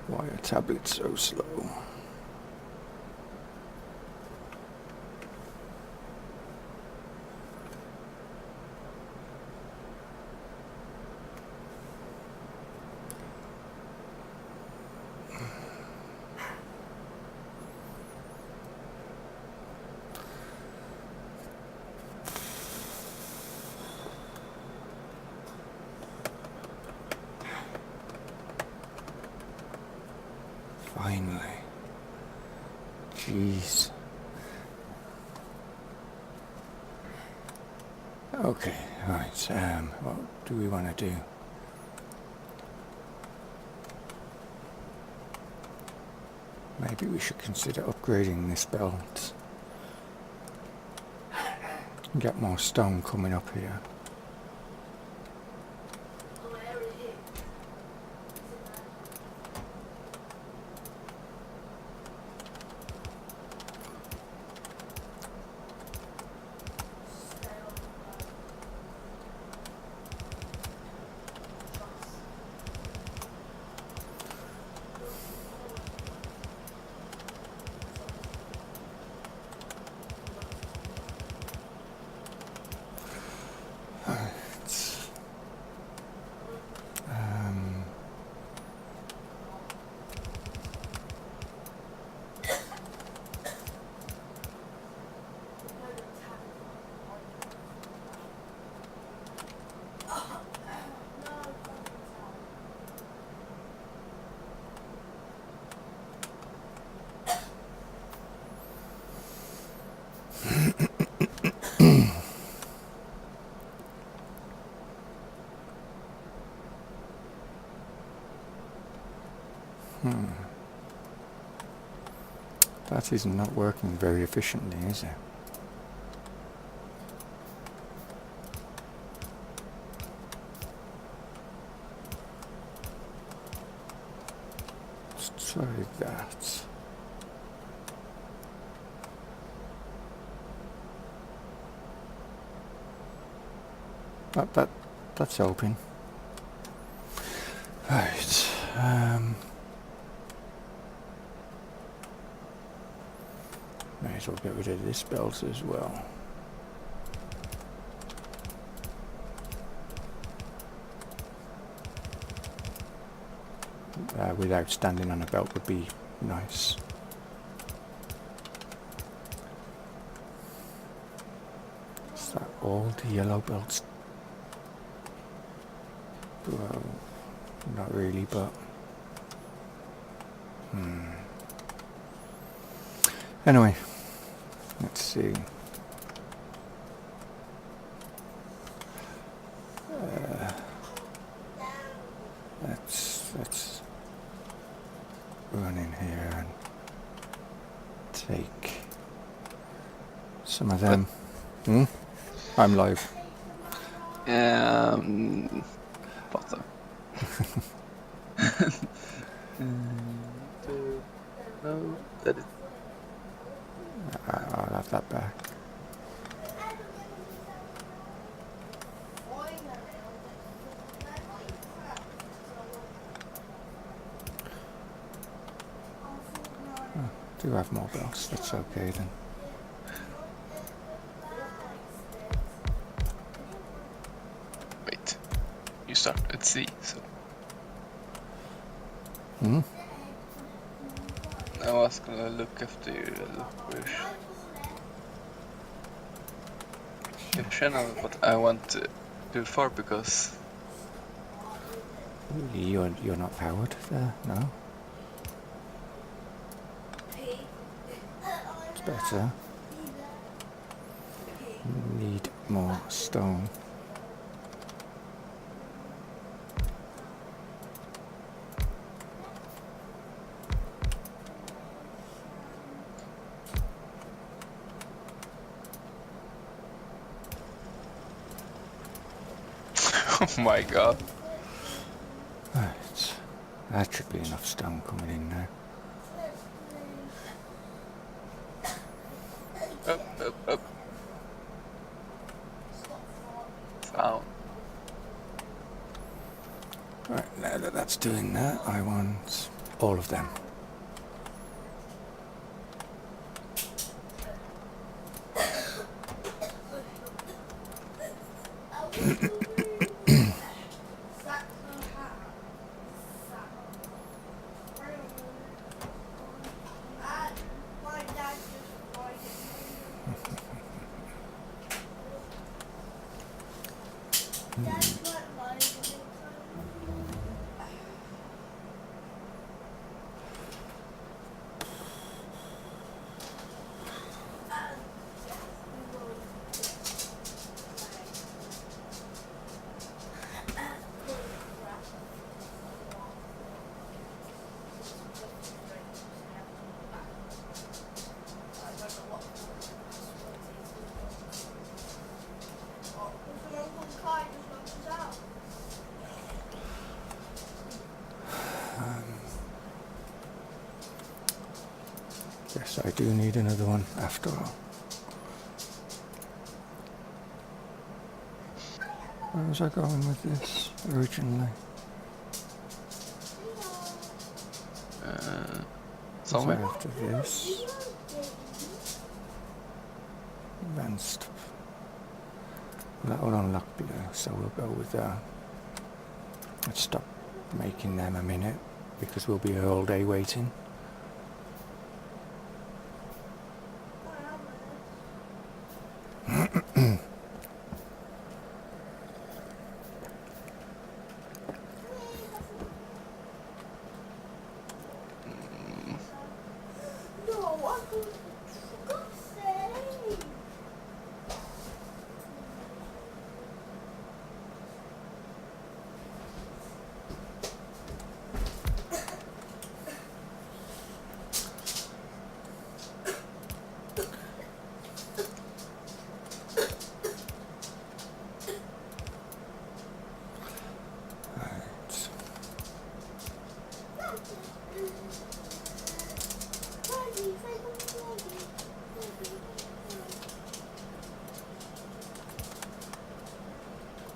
Why are tablets so slow? Finally. Jeez. Okay, right, what do we want to do? Maybe we should consider upgrading this belt. Get more stone coming up here. That is not working very efficiently, is it? Let's try that. That's open. Right. May as well get rid of this belt as well. Without standing on a belt would be nice. Is that all the yellow belts? Well, not really, but anyway, let's see. Let's run in here and take some of them. I'm live. Fattar. No, that is. I'll have that back. Do have more belts, that's okay then. Wait, you start at C, so. I was gonna look after you, Lush. Jag känner att I want to do far because. You're not powered there, no? It's better. Need more stone. Oh my god. Right. That should be enough stone coming in now. Up. Found. Right, now that that's doing that, I want all of them. Yes, I do need another one after all. Where was I going with this originally? Somewhere. So after this, advanced. That will unlock below, so we'll go with that. Let's stop making them a minute because we'll be here all day waiting.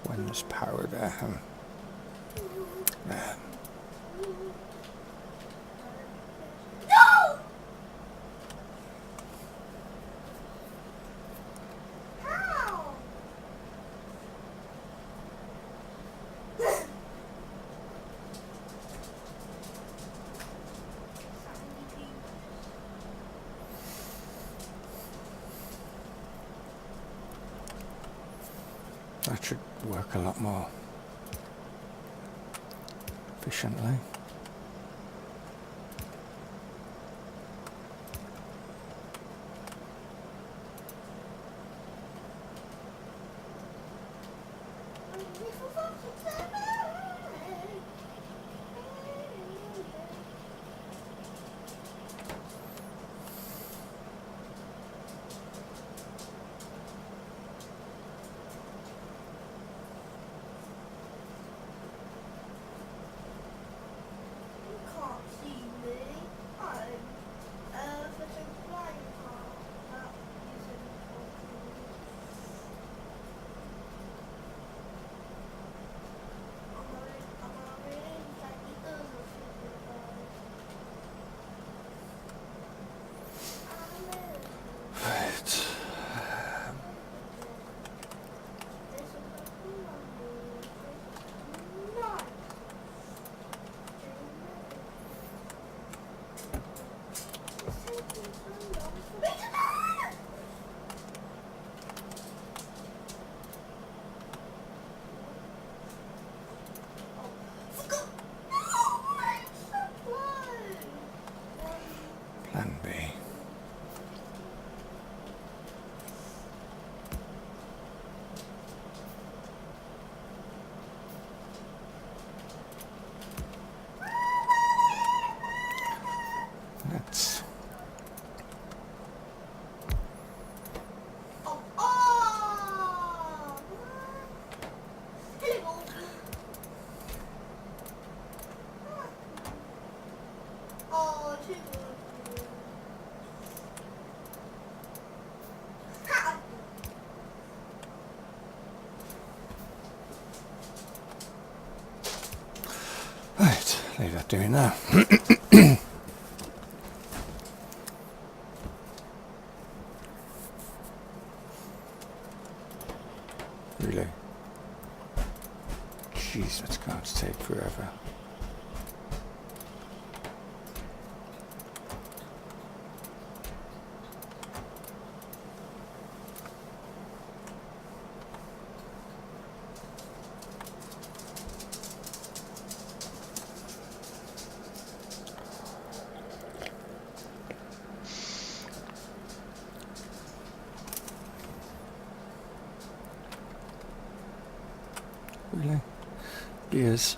When there's power there. There. That should work a lot more efficiently. leave that doing that. Really? Jeez, that's going to take forever. Really? Gears.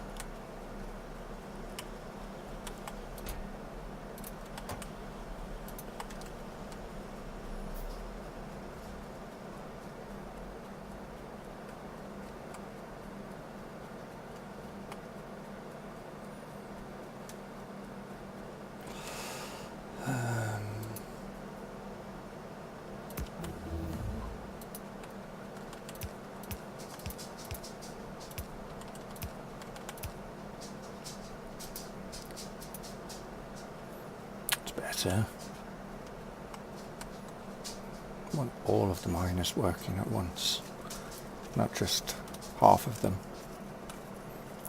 Better. I want all of the miners working at once, not just half of them.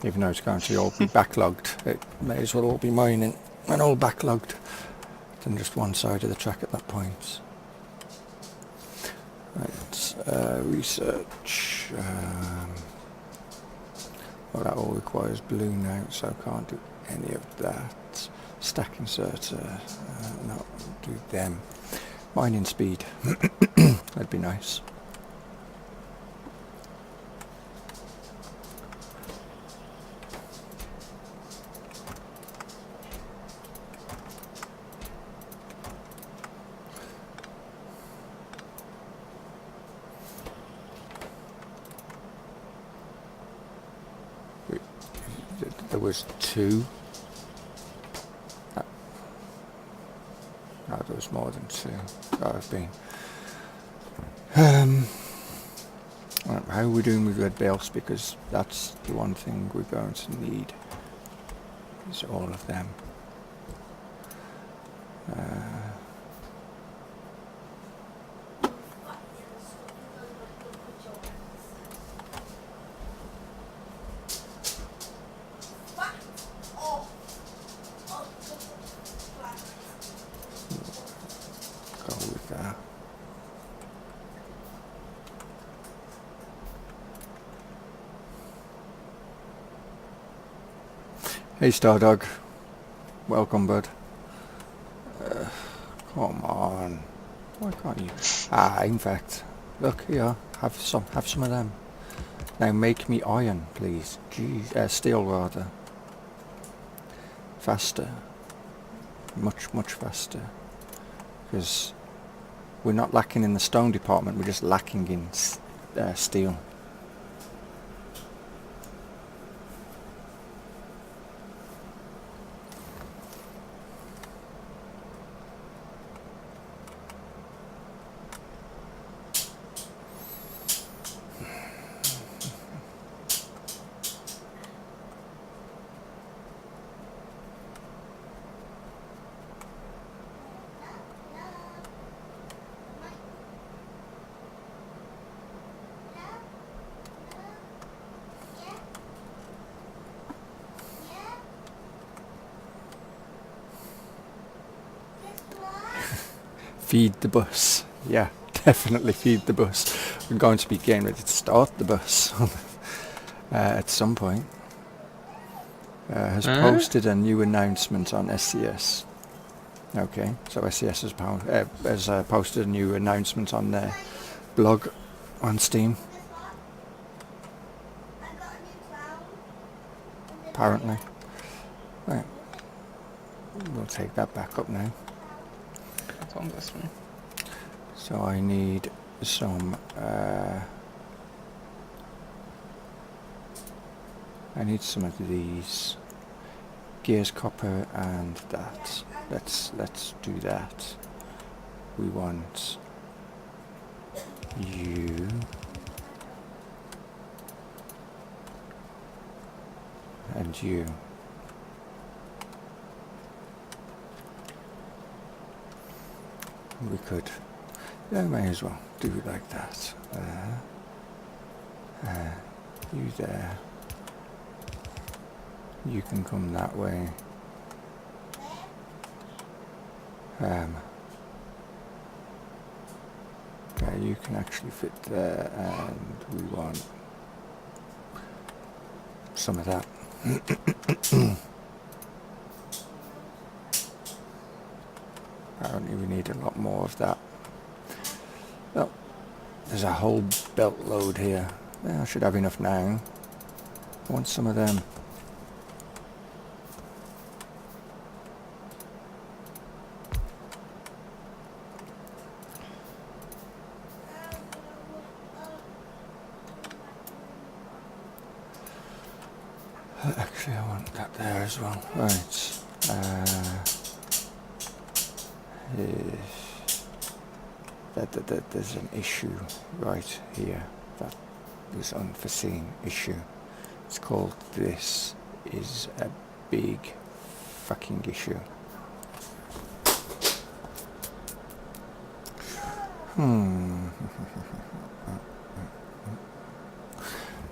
Even though it's going to all be backlogged, it may as well all be mining and all backlogged than just one side of the track at that point. Right, research. Well, that all requires blue now, so I can't do any of that. Stack inserter, no, do them. Mining speed, that'd be nice. There was two. No, there was more than two. I've been. How are we doing with red belts? Because that's the one thing we're going to need. Is all of them. Go with that. Hey Stardog, welcome bud. Come on, why can't you? In fact, look here, have some of them. Now make me iron, please. Jeez, steel rather. Faster, much faster. Because we're not lacking in the stone department, we're just lacking in steel. Feed the bus. Yeah, definitely feed the bus. We're going to be getting ready to start the bus at some point. Has posted a new announcement on SCS. Okay, so SCS has posted a new announcement on their blog on Steam. Apparently. Right. We'll take that back up now. On this one. So I need some of these gears, copper, and that. Let's do that. We want you and you. we could, yeah, may as well do it like that. You there. You can come that way. Yeah, you can actually fit there, and we want some of that. Apparently we need a lot more of that. Well, there's a whole belt load here. Yeah, I should have enough now. I want some of them. Actually, I want that there as well. Right. There's an issue right here. That is unforeseen issue. It's called this is a big fucking issue.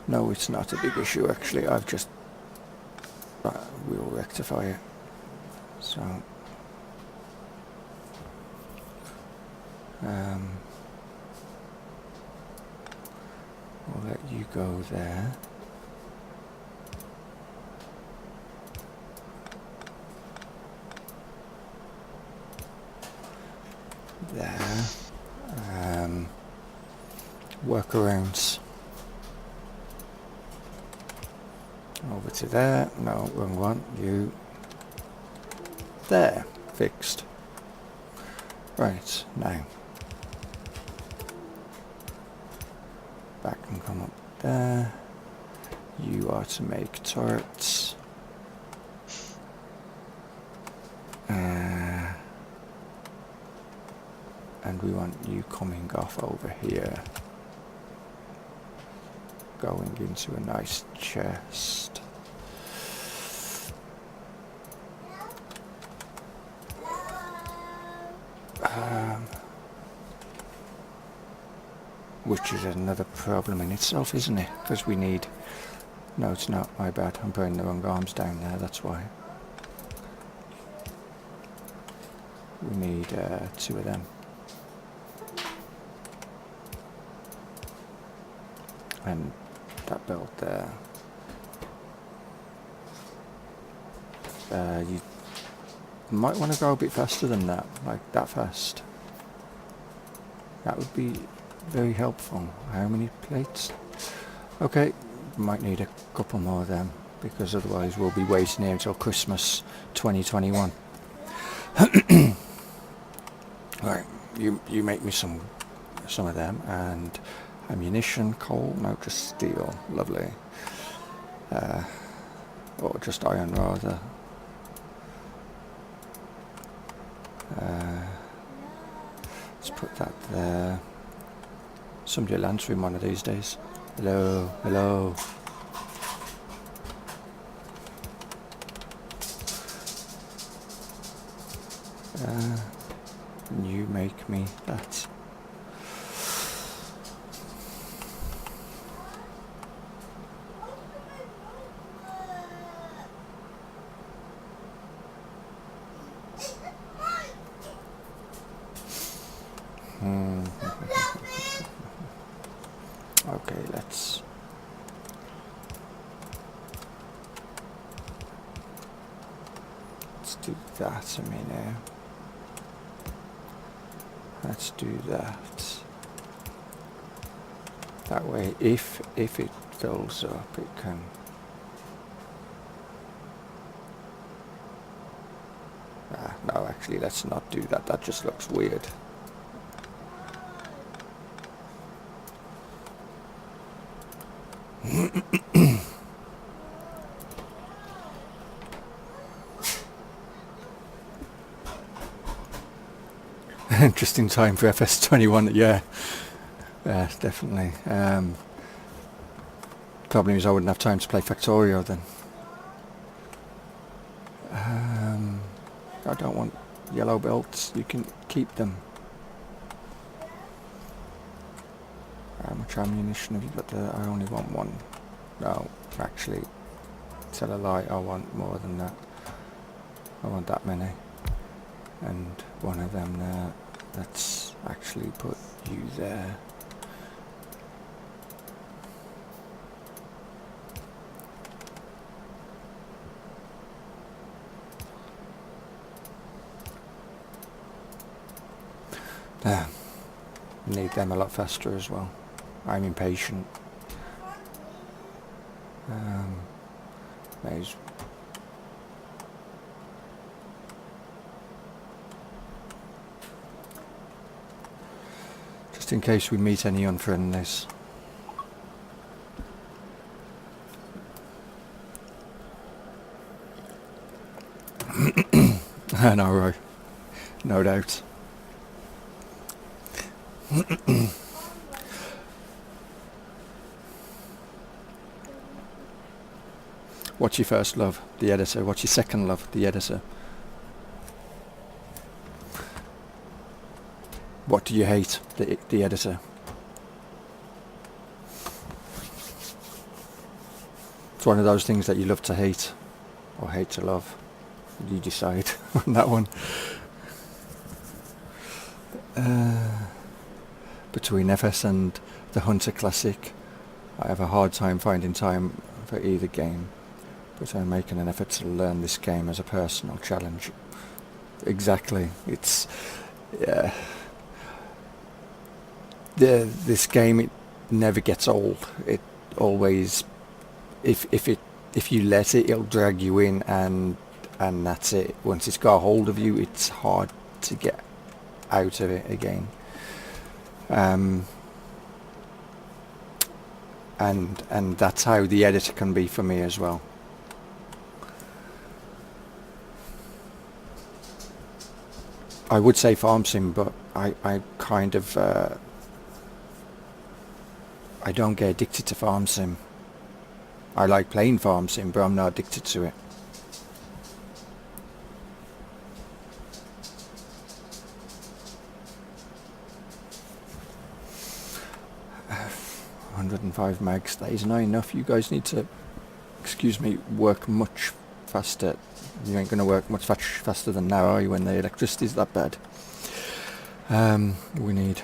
No, it's not a big issue actually. I've just we'll rectify it. So we'll let you go there. There. Workarounds. Over to there. No, wrong one. You. There. Fixed. Right, now. Back and come up there. You are to make turrets. And we want you coming off over here. Going into a nice chest. Which is another problem in itself, isn't it? Because we need... No, it's not. My bad. I'm putting the wrong arms down there. That's why. We need 2 of them. And that belt there. You might want to go a bit faster than that, like that fast. That would be very helpful. How many plates? Okay, might need a couple more of them, because otherwise we'll be waiting here until Christmas 2021. Right, you make me some of them, and ammunition, coal, no, just steel, lovely. Or just iron rather. Let's put that there. Somebody will answer him one of these days. Hello, hello. You make me that. Okay, let's do that a minute. Let's do that. That way, if it fills up, it can. No, actually, let's not do that. That just looks weird. Just in time for FS21, yeah. Yeah, definitely. Problem is I wouldn't have time to play Factorio then. I don't want yellow belts, you can keep them. How much ammunition have you got there? I only want one. No, actually, tell a lie, I want more than that. I want that many. And one of them there. Let's actually put you there. There. Need them a lot faster as well. I'm impatient. There's just in case we meet any unfriendlies. I know, right? No doubt. What's your first love? The editor. What's your second love? The editor. What do you hate? The editor. It's one of those things that you love to hate or hate to love. You decide on that one. Between FS and the Hunter Classic, I have a hard time finding time for either game, but I'm making an effort to learn this game as a personal challenge. Exactly. It's this game, it never gets old. It always, if you let it, it'll drag you in, and that's it. Once it's got a hold of you, it's hard to get out of it again. And that's how the editor can be for me as well. I would say farm sim, but I kind of I don't get addicted to farm sim. I like playing farm sim, but I'm not addicted to it. .105 megs, that is not enough. You guys need to, excuse me, work much faster. You ain't going to work much faster than now, are you, when the electricity's that bad? We need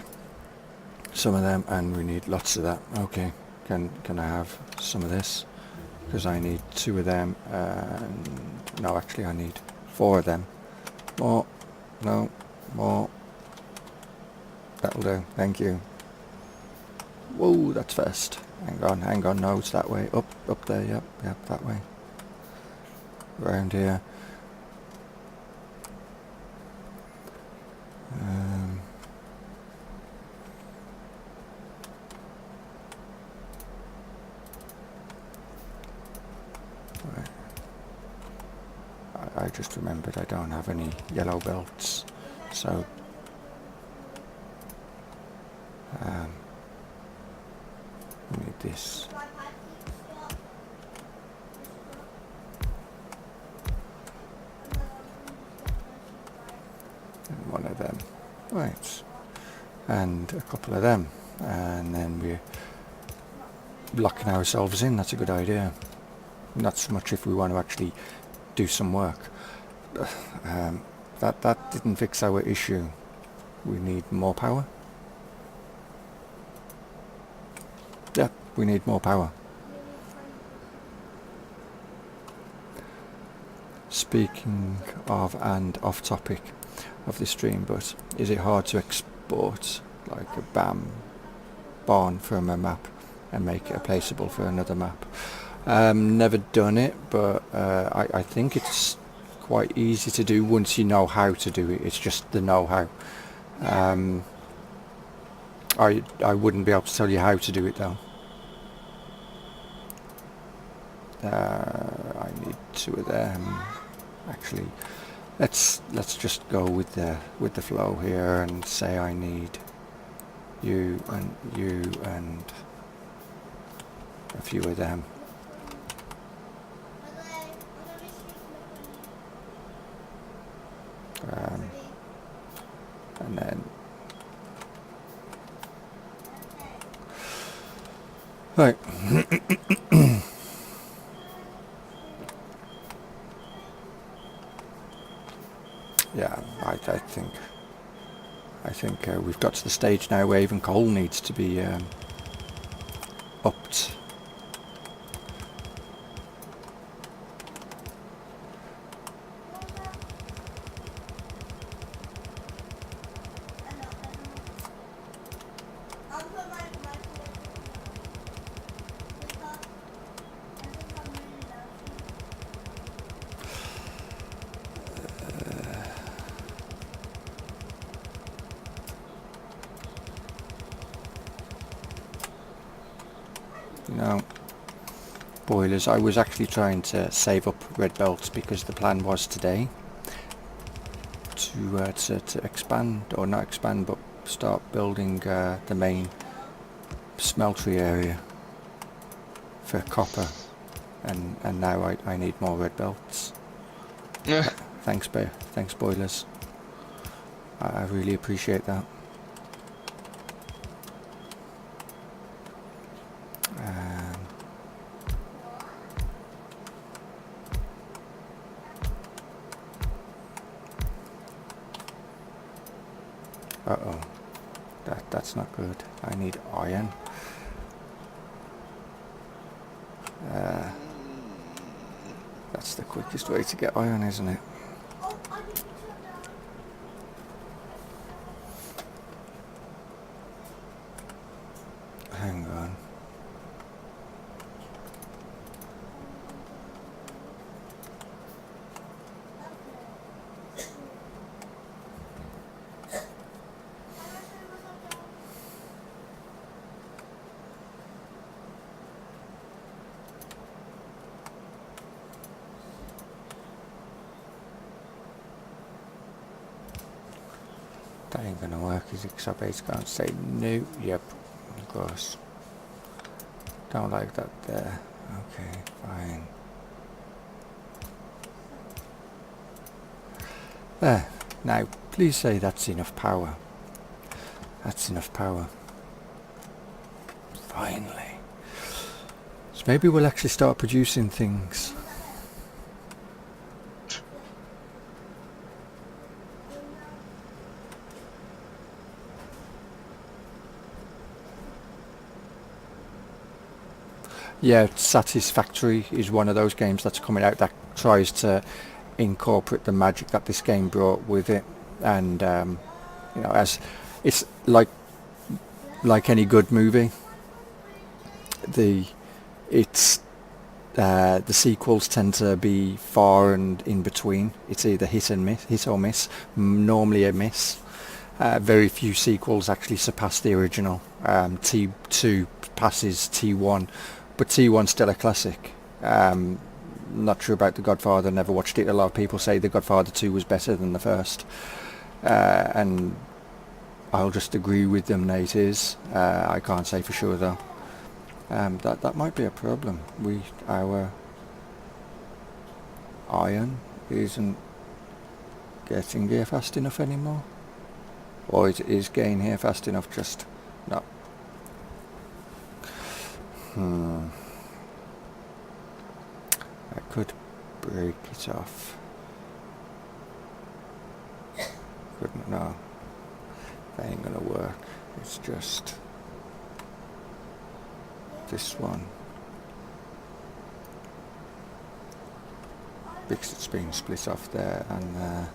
some of them, and we need lots of that. Okay, can I have some of this? Because I need 2 of them, and no, actually I need 4 of them. More, no, more. That'll do, thank you. Whoa, that's fast. Hang on, no, it's that way. Up there, yep, that way. Around here. Right. I just remembered I don't have any yellow belts, so we need this. And one of them. Right. And a couple of them. And then we're locking ourselves in. That's a good idea. Not so much if we want to actually do some work. That didn't fix our issue. We need more power. Yeah, we need more power. Speaking of and off topic of the stream, but is it hard to export like a barn from a map and make it placeable for another map? Never done it, but I think it's quite easy to do once you know how to do it. It's just the know-how. I wouldn't be able to tell you how to do it though. I need 2 of them. Actually, let's just go with the flow here and say I need you and a few of them. And then Right. Yeah, I think we've got to the stage now where even coal needs to be upped. No. Boilers. I was actually trying to save up red belts because the plan was today to expand, or not expand, but start building the main smeltery area for copper, and now I need more red belts. Thanks boilers. I really appreciate that. Uh-oh, that's not good. I need iron. That's the quickest way to get iron, isn't it? Hang on. That ain't gonna work, is it? Because I basically can't say no. Yep, of course. Don't like that there. Okay, fine. There. Now, please say that's enough power. That's enough power. Finally. So maybe we'll actually start producing things. Yeah, Satisfactory is one of those games that's coming out that tries to incorporate the magic that this game brought with it, and you know, as it's like any good movie, the sequels tend to be far and in between. It's either hit or miss. Normally a miss. Very few sequels actually surpass the original. T2 passes T1, but T1's still a classic. Not sure about The Godfather, never watched it. A lot of people say The Godfather 2 was better than the first, and I'll just agree with them. It is. I can't say for sure though. That might be a problem. Our iron isn't getting here fast enough anymore, or it is getting here fast enough, just not. I could break it off. Couldn't, no. That ain't gonna work. It's just this one. Because it's being split off there and there.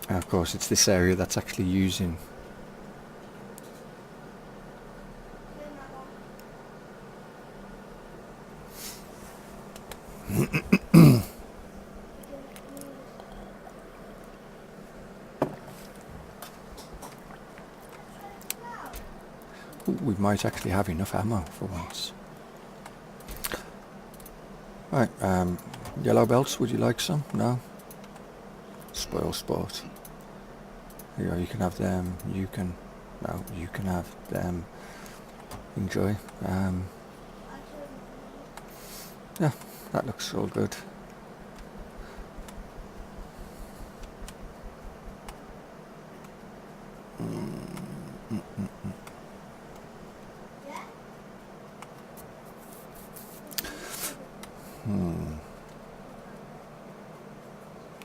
And of course it's this area that's actually using we might actually have enough ammo for once. Right, yellow belts, would you like some? No? Spoil sport. You can have them, you can have them. Enjoy. Yeah, that looks all good.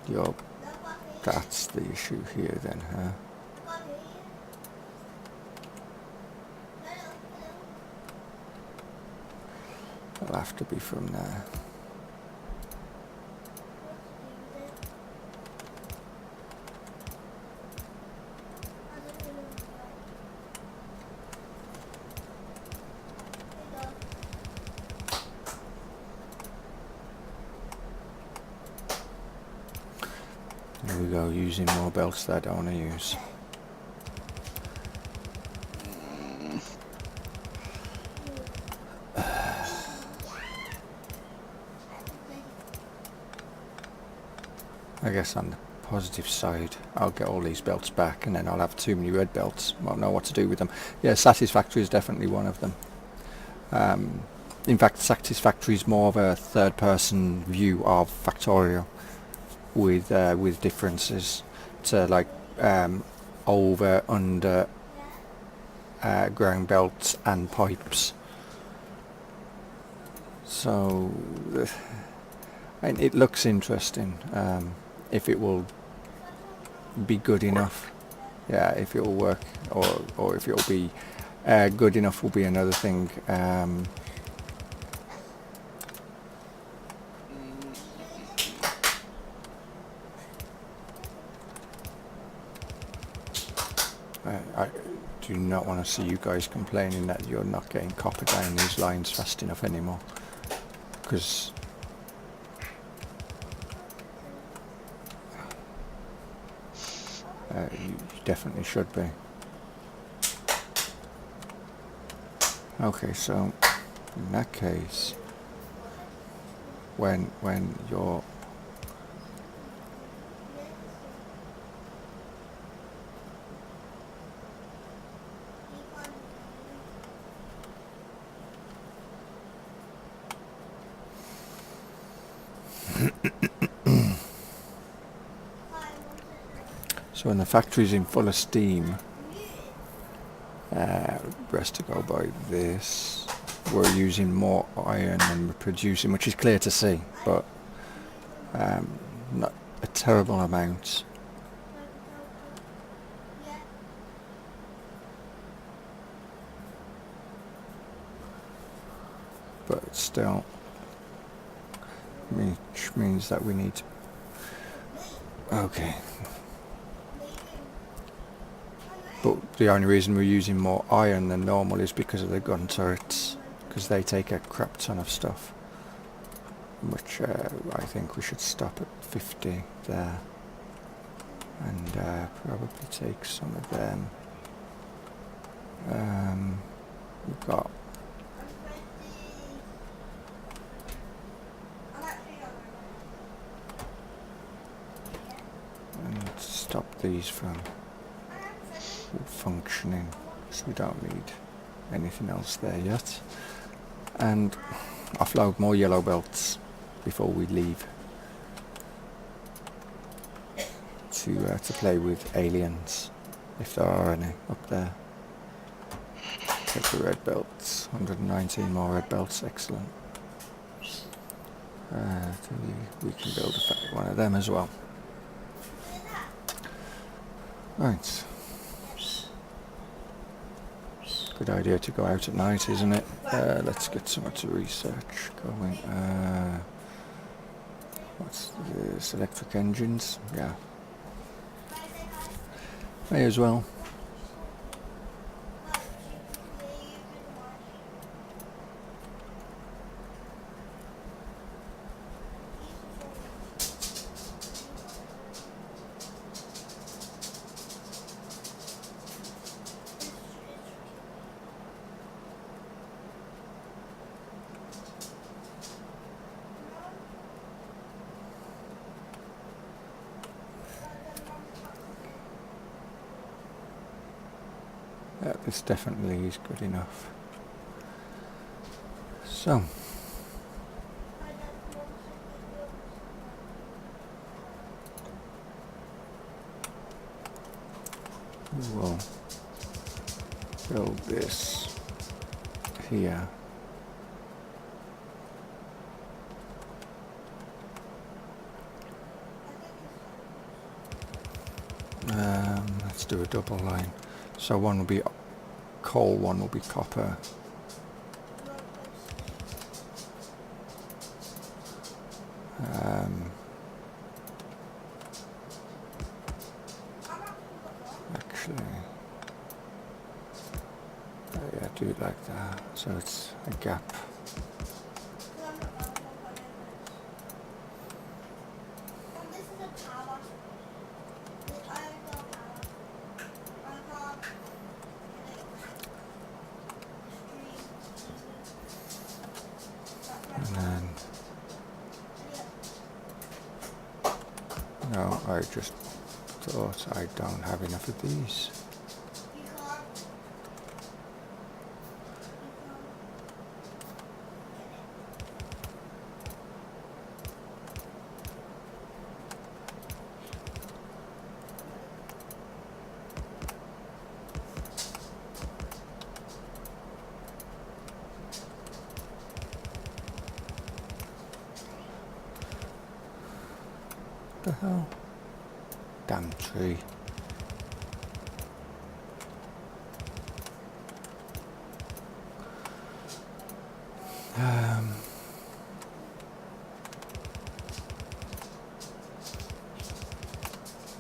Yup, that's the issue here then, huh? It'll have to be from there. There we go, using more belts that I don't want to use. I guess on the positive side, I'll get all these belts back and then I'll have too many red belts. Won't know what to do with them. Yeah, Satisfactory is definitely one of them. In fact, Satisfactory is more of a third-person view of Factorio with differences to like over, under, ground belts and pipes. So and it looks interesting. If it will be good enough, yeah, if it will work, or if it will be good enough will be another thing. I do not want to see you guys complaining that you're not getting copper down these lines fast enough anymore, because you definitely should be. Okay, so in that case, when you're so when the factory's in full of steam, rest to go by this, we're using more iron than we're producing, which is clear to see, but not a terrible amount. But still, which means that we need to, okay. But the only reason we're using more iron than normal is because of the gun turrets, because they take a crap ton of stuff, which I think we should stop at 50 there, and probably take some of them. We've got and stop these from functioning, so we don't need anything else there yet, and offload more yellow belts before we leave to play with aliens, if there are any up there. Take the red belts, 119 more red belts, excellent. We can build one of them as well. Right. Good idea to go out at night, isn't it? Let's get some to research going. What's this? Electric engines? Yeah. May as well. Yeah, this definitely is good enough. So, build this here. Let's do a double line. So one will be coal, one will be copper. Actually, yeah, do it like that, so it's a gap. And then, no, I just thought I don't have enough of these. What the hell? Damn tree.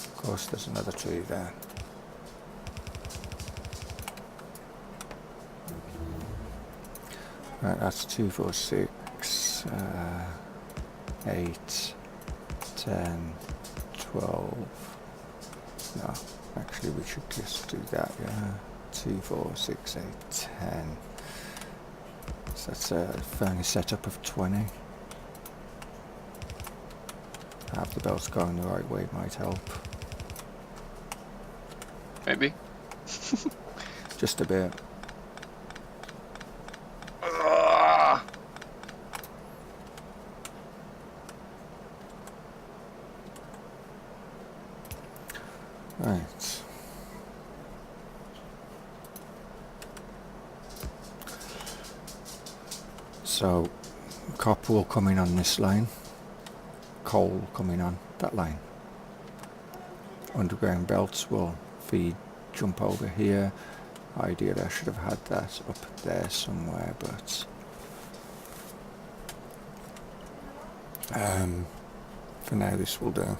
Of course, there's another tree there. Right, that's 2, 4, 6, 8, 10, 12. No, actually we should just do that, yeah. 2, 4, 6, 8, 10. So that's a furnace setup of 20. Have the belts going the right way might help. Maybe. Just a bit. Right. So, copper will come in on this line. Coal will come in on that line. Underground belts will jump over here. Ideally I should have had that up there somewhere, but for now this will do.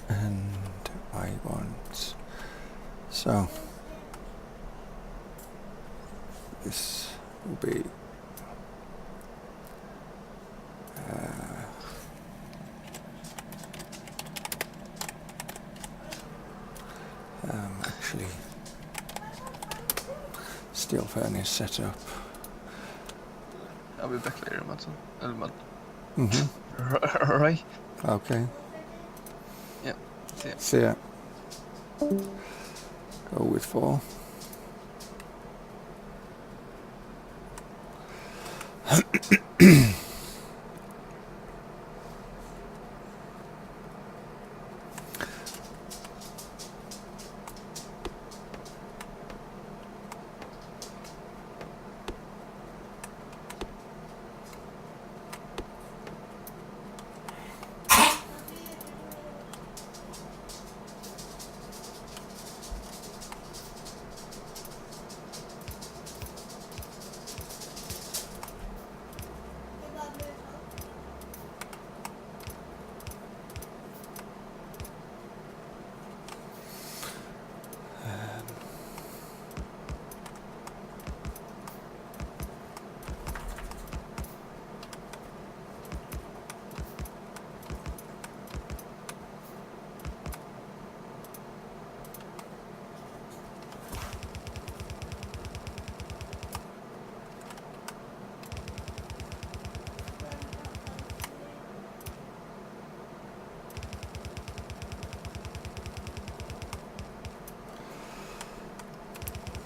And I want, so this will be actually steel furnace setup. I'll be back later, Matson. Mm-hmm. Right? Okay. Yeah. See ya. See ya. Go with 4.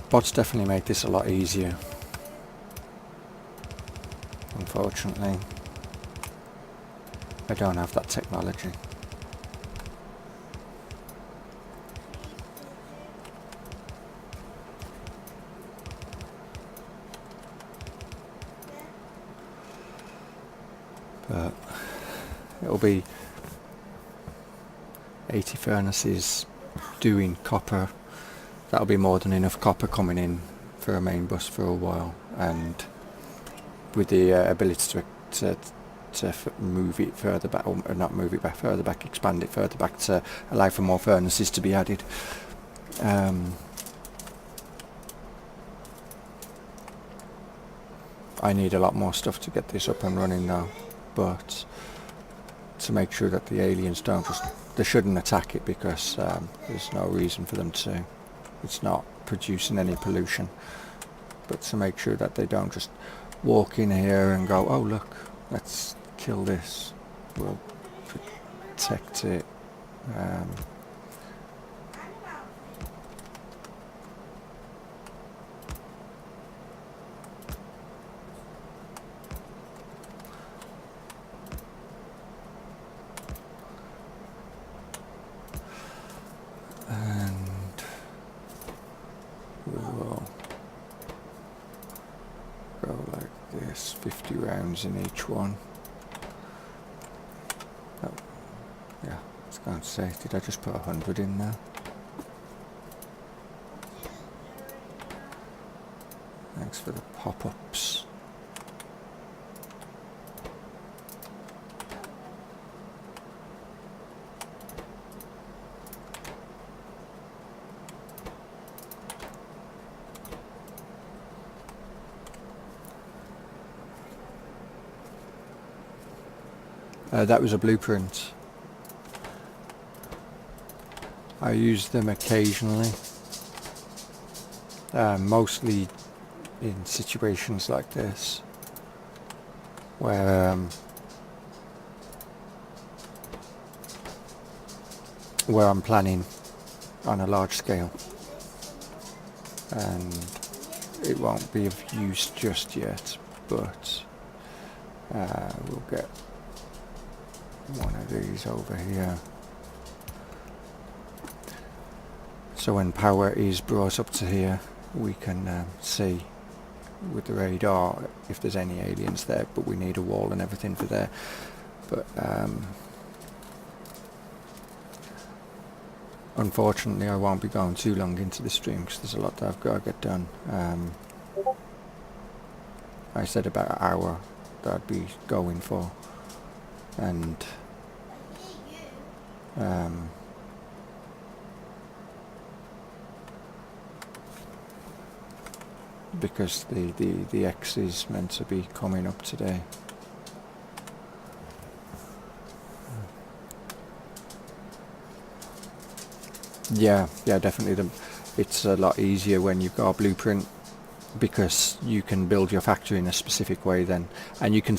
Bots definitely make this a lot easier. Unfortunately, I don't have that technology. but it'll be 80 furnaces doing copper. That'll be more than enough copper coming in for a main bus for a while, and with the ability to move it further back, or not move it back further back, expand it further back to allow for more furnaces to be added. I need a lot more stuff to get this up and running now, but to make sure that the aliens they shouldn't attack it, because there's no reason for them to. It's not producing any pollution, but to make sure that they don't just walk in here and go, oh look, let's kill this, we'll protect it. And we'll go like this, 50 rounds in each one. Oh, yeah, I was going to say, did I just put 100 in there? Thanks for the pop-ups. That was a blueprint. I use them occasionally, mostly in situations like this, where I'm planning on a large scale, and it won't be of use just yet, but we'll get one of these over here. So when power is brought up to here, we can see with the radar if there's any aliens there, but we need a wall and everything for there. But unfortunately I won't be going too long into the stream because there's a lot that I've got to get done. I said about an hour that I'd be going for, and because the X is meant to be coming up today. Yeah, definitely. It's a lot easier when you've got a blueprint, because you can build your factory in a specific way then, and you can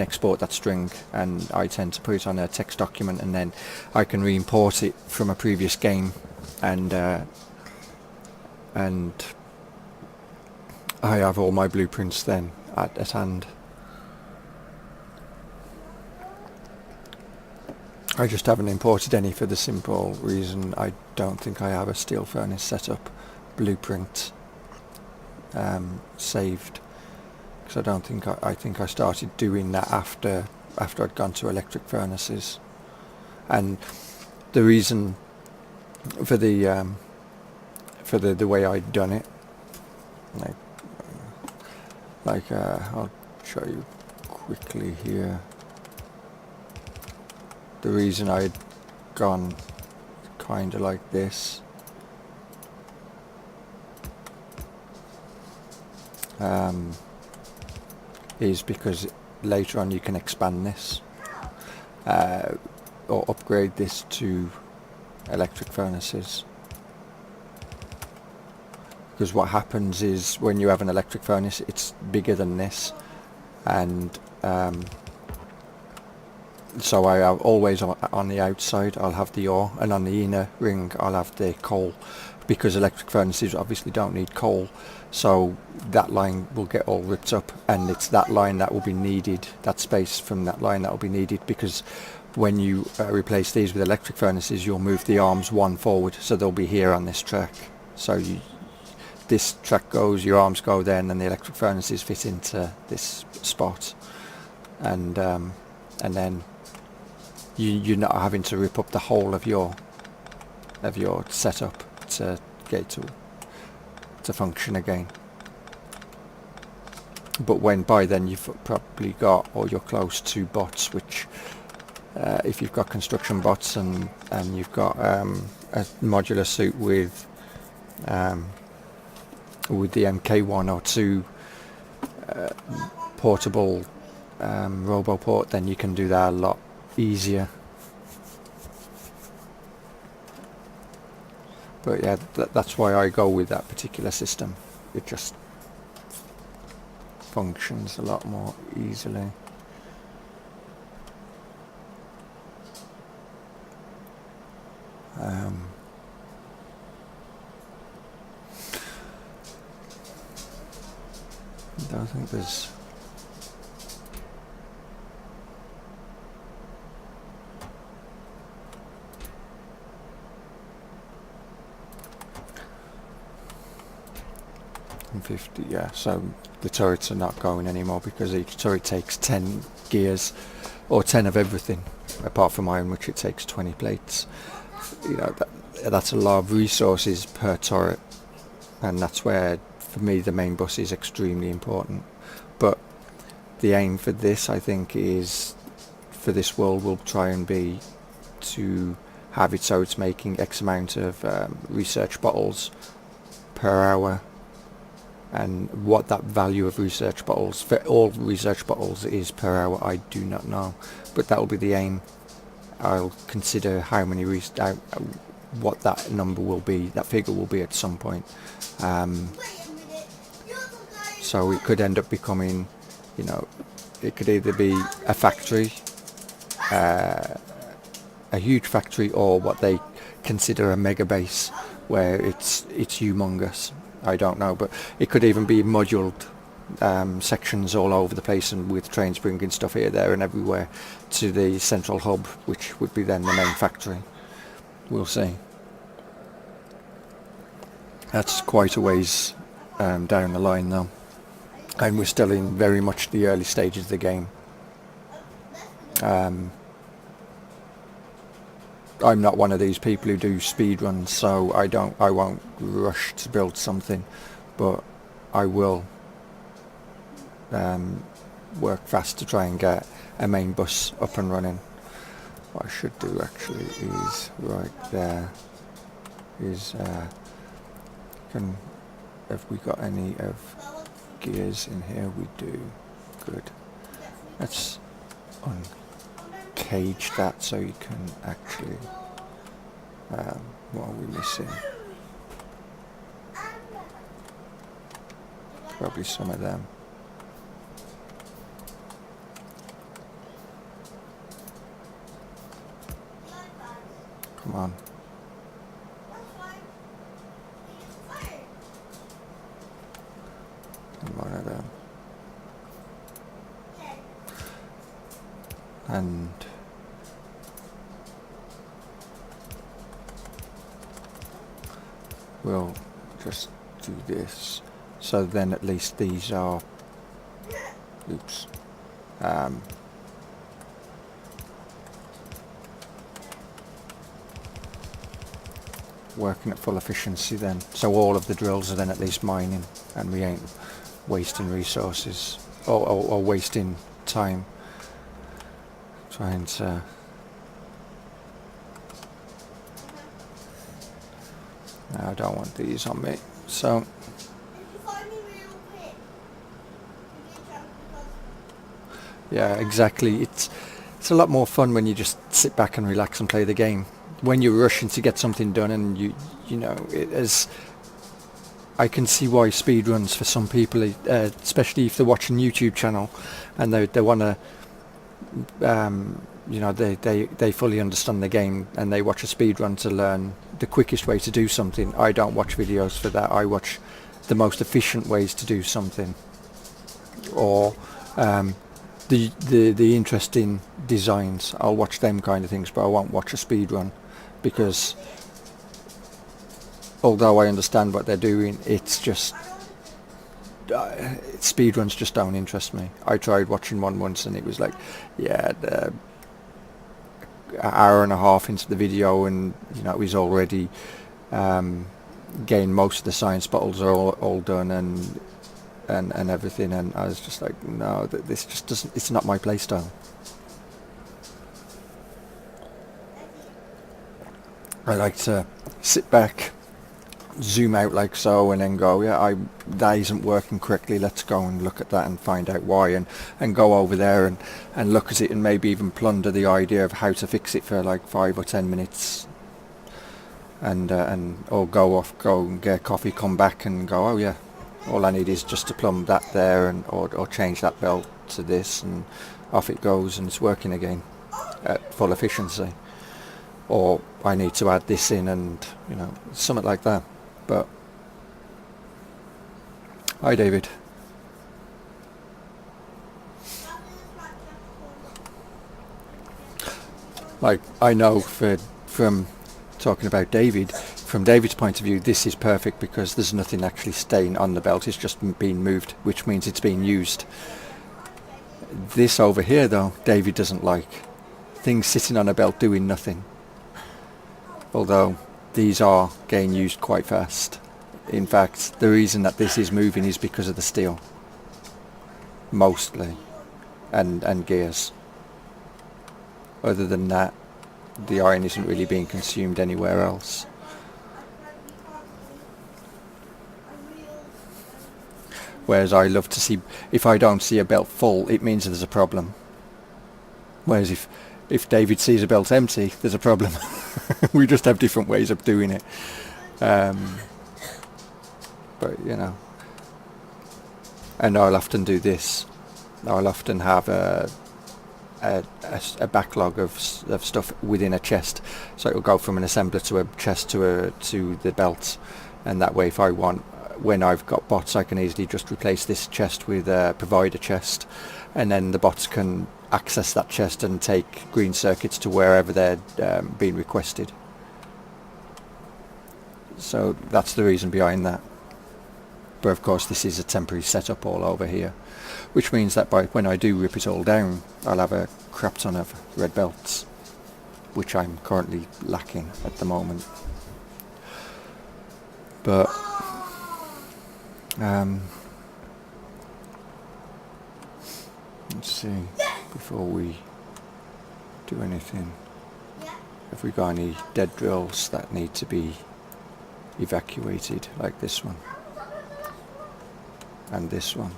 export that string, and I tend to put it on a text document, and then I can re-import it from a previous game, and I have all my blueprints then at hand. I just haven't imported any for the simple reason I don't think I have a steel furnace setup blueprint saved, because I don't think I think I started doing that after I'd gone to electric furnaces. And the reason for the way I'd done it, like I'll show you quickly here. The reason I'd gone kind of like this is because later on you can expand this or upgrade this to electric furnaces. Because what happens is when you have an electric furnace, it's bigger than this, and so I have always on the outside I'll have the ore, and on the inner ring I'll have the coal, because electric furnaces obviously don't need coal, so that line will get all ripped up, and it's that line that will be needed, that space from that line that will be needed, because when you replace these with electric furnaces you'll move the arms one forward, so they'll be here on this track, so this track goes, your arms go there, and then the electric furnaces fit into this spot. And and then you're not having to rip up the whole of your setup to get to function again. But when by then you've probably got, or you're close to bots, which if you've got construction bots and you've got a modular suit with the MK1 or 2 portable RoboPort, then you can do that a lot easier. But yeah, that's why I go with that particular system. It just functions a lot more easily. I don't think there's .50, yeah, so the turrets are not going anymore because each turret takes 10 gears, or 10 of everything, apart from iron, which it takes 20 plates. You know, that's a lot of resources per turret, and that's where, for me, the main bus is extremely important. But the aim for this, I think, is, for this world, will try and be to have it so it's making X amount of research bottles per hour. And what that value of research bottles, for all research bottles, is per hour, I do not know. But that will be the aim. I'll consider how many what that number will be, that figure will be at some point. So it could end up becoming, you know, it could either be a factory, a huge factory, or what they consider a mega base, where it's humongous. I don't know, but it could even be moduled sections all over the place, and with trains bringing stuff here, there and everywhere to the central hub, which would be then the main factory. We'll see. That's quite a ways down the line though, and we're still in very much the early stages of the game. I'm not one of these people who do speed runs, so I won't rush to build something, but I will work fast to try and get a main bus up and running. What I should do actually is right there is have we got any of gears in here? We do. Good. Let's uncage that so you can actually what are we missing? Probably some of them. Come on. One of them. And we'll just do this, so then at least these are working at full efficiency then, so all of the drills are then at least mining, and we ain't wasting resources or wasting time trying to no, I don't want these on me, so yeah, exactly. It's a lot more fun when you just sit back and relax and play the game. When you're rushing to get something done, and you know, it is. I can see why speedruns for some people, especially if they're watching YouTube channel, and they want to, you know, they fully understand the game, and they watch a speedrun to learn the quickest way to do something. I don't watch videos for that. I watch the most efficient ways to do something, or the interesting designs. I'll watch them kind of things, but I won't watch a speedrun, because although I understand what they're doing, it's just speedruns just don't interest me. I tried watching one once and it was like, yeah, an hour and a half into the video and you know it was already gained most of the science bottles are all done and everything, and I was just like, no, this just doesn't, it's not my play style. I like to sit back, zoom out like so, and then go, yeah, that isn't working correctly, let's go and look at that and find out why, and go over there and look at it and maybe even plunder the idea of how to fix it for like 5 or 10 minutes and or go and get coffee, come back and go, oh yeah, all I need is just to plumb that there and or change that belt to this, and off it goes and it's working again at full efficiency. Or I need to add this in, and you know, something like that. But hi David. Like, I know from talking about David, from David's point of view, this is perfect because there's nothing actually staying on the belt, it's just being moved, which means it's being used. This over here though, David doesn't like. Things sitting on a belt doing nothing. Although these are getting used quite fast. In fact, the reason that this is moving is because of the steel. Mostly. And gears. Other than that, the iron isn't really being consumed anywhere else. Whereas I love to see, if I don't see a belt full, it means there's a problem. Whereas if David sees a belt empty, there's a problem. We just have different ways of doing it. But you know, and I'll often do this. I'll often have a backlog of stuff within a chest, so it'll go from an assembler to a chest to the belt, and that way, if I want, when I've got bots, I can easily just replace this chest with a provider chest, and then the bots can access that chest and take green circuits to wherever they're being requested. So that's the reason behind that. But of course this is a temporary setup all over here, which means that when I do rip it all down, I'll have a crap ton of red belts, which I'm currently lacking at the moment. But let's see, before we do anything, have we got any dead drills that need to be evacuated, like this one and this one?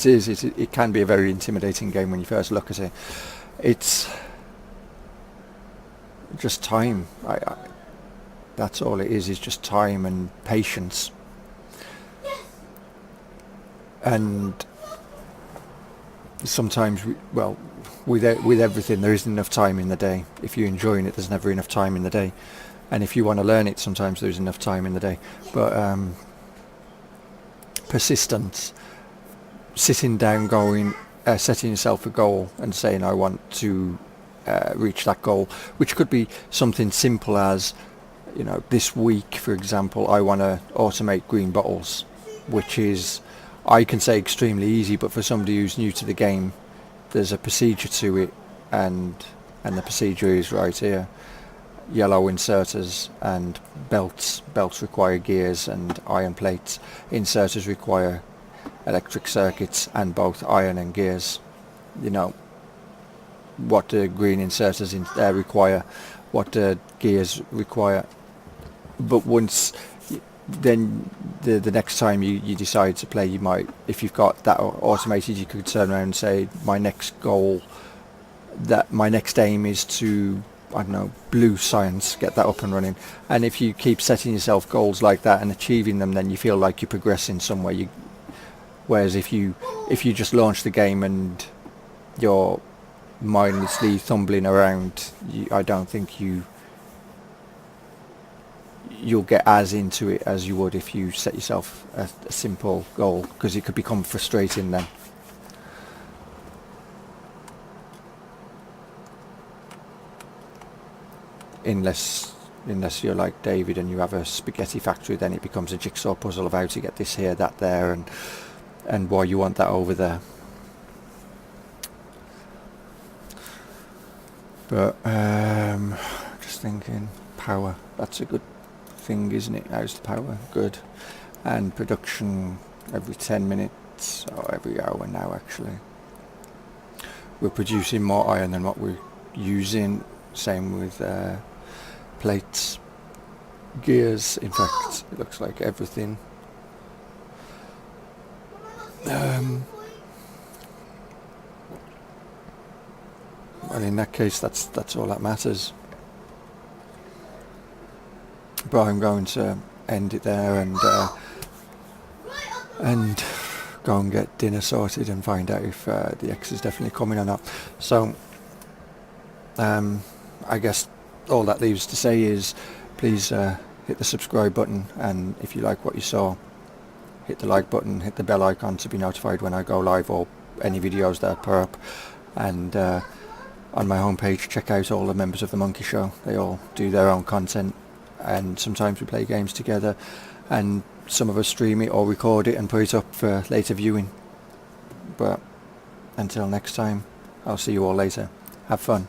It can be a very intimidating game when you first look at it. It's just time. That's all it is just time and patience. And sometimes, with everything, there isn't enough time in the day. If you're enjoying it, there's never enough time in the day. And if you want to learn it, sometimes there's enough time in the day. But persistence, sitting down, setting yourself a goal and saying, I want to reach that goal, which could be something simple as, you know, this week, for example, I want to automate green bottles, which is, I can say, extremely easy, but for somebody who's new to the game, there's a procedure to it, and the procedure is right here. Yellow inserters and belts require gears and iron plates. Inserters require electric circuits and both iron and gears. You know what the green inserters require, what the gears require. But once then the next time you decide to play, you might, if you've got that automated, you could turn around and say, my next goal, that my next aim is to, I don't know, blue science, get that up and running. And if you keep setting yourself goals like that and achieving them, then you feel like you're progressing somewhere. Whereas if you just launch the game and you're mindlessly tumbling around, I don't think you'll get as into it as you would if you set yourself a simple goal, because it could become frustrating then. Unless you're like David and you have a spaghetti factory, then it becomes a jigsaw puzzle of how to get this here, that there, and why you want that over there. But just thinking, power, that's a good thing, isn't it? How's the power? Good. And production every 10 minutes, or every hour now actually. We're producing more iron than what we're using. Same with plates, gears. In fact, it looks like everything. Well, in that case, that's all that matters. But I'm going to end it there and go and get dinner sorted and find out if the X is definitely coming or not. So I guess all that leaves to say is please hit the subscribe button, and if you like what you saw, hit the like button, hit the bell icon to be notified when I go live or any videos that I put up. And on my homepage, check out all the members of the Monkey Show. They all do their own content, and sometimes we play games together, and some of us stream it or record it and put it up for later viewing. But until next time, I'll see you all later. Have fun.